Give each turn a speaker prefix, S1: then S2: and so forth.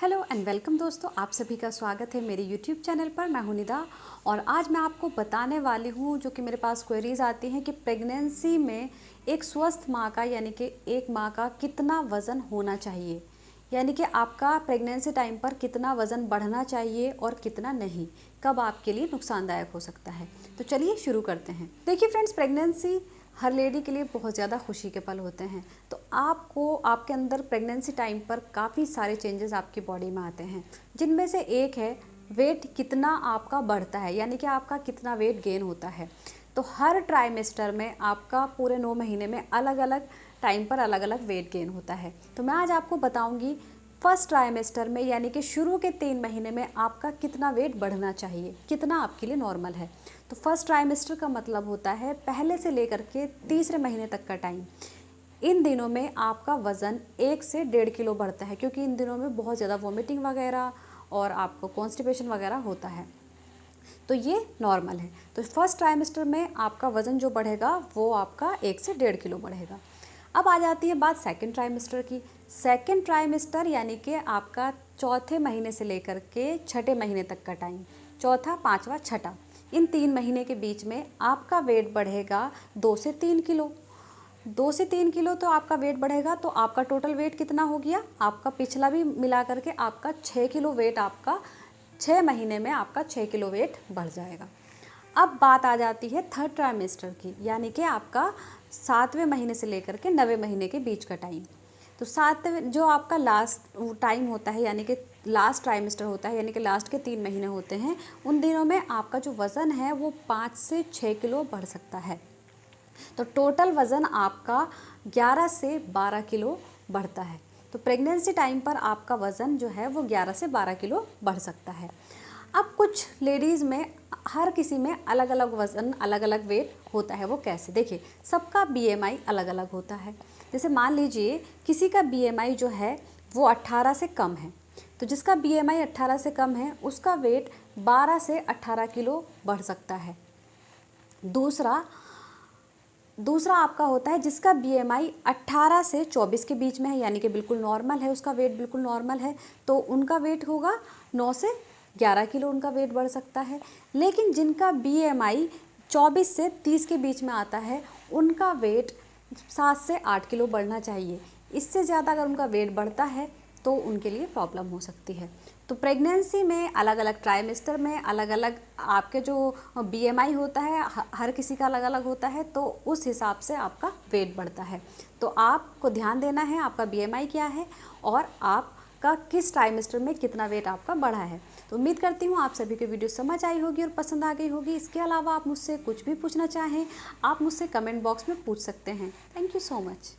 S1: Hello and welcome दोस्तों, आप सभी का स्वागत है मेरे यूट्यूब चैनल पर। मैं हूं निदा और आज मैं आपको बताने वाली हूं जो कि मेरे पास क्वेरीज आती हैं कि प्रेगनेंसी में एक स्वस्थ माँ का यानी कि एक माँ का कितना वज़न होना चाहिए, यानी कि आपका प्रेगनेंसी टाइम पर कितना वज़न बढ़ना चाहिए और कितना नहीं, कब आपके लिए नुकसानदायक हो सकता है। तो चलिए शुरू करते हैं। देखिए फ्रेंड्स, प्रेगनेंसी हर लेडी के लिए बहुत ज़्यादा खुशी के पल होते हैं। तो आपको आपके अंदर प्रेगनेंसी टाइम पर काफ़ी सारे चेंजेस आपकी बॉडी में आते हैं, जिनमें से एक है वेट कितना आपका बढ़ता है, यानी कि आपका कितना वेट गेन होता है। तो हर ट्राइमेस्टर में आपका पूरे 9 महीने में अलग अलग टाइम पर अलग अलग वेट गेन होता है। तो मैं आज आपको बताऊंगी फर्स्ट ट्राइमेस्टर में यानी कि शुरू के 3 महीने में आपका कितना वेट बढ़ना चाहिए, कितना आपके लिए नॉर्मल है। तो फर्स्ट ट्राइमेस्टर का मतलब होता है पहले से लेकर के तीसरे महीने तक का टाइम। इन दिनों में आपका वज़न 1 से 1.5 किलो बढ़ता है, क्योंकि इन दिनों में बहुत ज़्यादा वॉमिटिंग वगैरह और आपको कॉन्स्टिपेशन वगैरह होता है। तो ये नॉर्मल है। तो फर्स्ट ट्राइमेस्टर में आपका वज़न जो बढ़ेगा वो आपका 1 से 1.5 किलो बढ़ेगा। अब आ जाती है बात सेकंड ट्राइमेस्टर की। सेकंड ट्राइमेस्टर यानी कि आपका चौथे महीने से लेकर के छठे महीने तक का टाइम, चौथा, पाँचवा, छठा, इन 3 महीने के बीच में आपका वेट बढ़ेगा 2 से 3 किलो। 2 से 3 किलो तो आपका वेट बढ़ेगा। तो आपका टोटल वेट कितना हो गया, आपका पिछला भी मिला करके आपका 6 किलो वेट, आपका 6 महीने में आपका 6 किलो वेट बढ़ जाएगा। अब बात आ जाती है थर्ड ट्राइमेस्टर की, यानी कि आपका 7वें महीने से लेकर के 9वें महीने के बीच का टाइम। तो 7वें जो आपका लास्ट टाइम होता है, यानी कि लास्ट ट्राइमेस्टर होता है, यानी कि लास्ट के 3 महीने होते हैं, उन दिनों में आपका जो वज़न है वो 5 से 6 किलो बढ़ सकता है। तो टोटल वज़न आपका 11 से 12 किलो बढ़ता है। तो प्रेगनेंसी टाइम पर आपका वज़न जो है वो 11 से 12 किलो बढ़ सकता है। अब कुछ लेडीज़ में हर किसी में अलग अलग वज़न, अलग अलग वेट होता है। वो कैसे, देखिए सबका बीएमआई अलग अलग होता है। जैसे मान लीजिए किसी का बीएमआई जो है वो 18 से कम है, तो जिसका बीएमआई 18 से कम है उसका वेट 12 से 18 किलो बढ़ सकता है। दूसरा आपका होता है जिसका बीएमआई 18 से 24 के बीच में है, यानी कि बिल्कुल नॉर्मल है, उसका वेट बिल्कुल नॉर्मल है, तो उनका वेट होगा 9 से 11 किलो उनका वेट बढ़ सकता है। लेकिन जिनका बीएमआई 24 से 30 के बीच में आता है उनका वेट 7 से 8 किलो बढ़ना चाहिए। इससे ज़्यादा अगर उनका वेट बढ़ता है तो उनके लिए प्रॉब्लम हो सकती है। तो प्रेगनेंसी में अलग अलग ट्राइमेस्टर में अलग अलग आपके जो बीएमआई होता है, हर किसी का अलग अलग होता है, तो उस हिसाब से आपका वेट बढ़ता है। तो आपको ध्यान देना है आपका बीएमआई क्या है और आपका किस ट्राइमेस्टर में कितना वेट आपका बढ़ा है। तो उम्मीद करती हूँ आप सभी को वीडियो समझ आई होगी और पसंद आ गई होगी। इसके अलावा आप मुझसे कुछ भी पूछना चाहें, आप मुझसे कमेंट बॉक्स में पूछ सकते हैं। Thank you so much.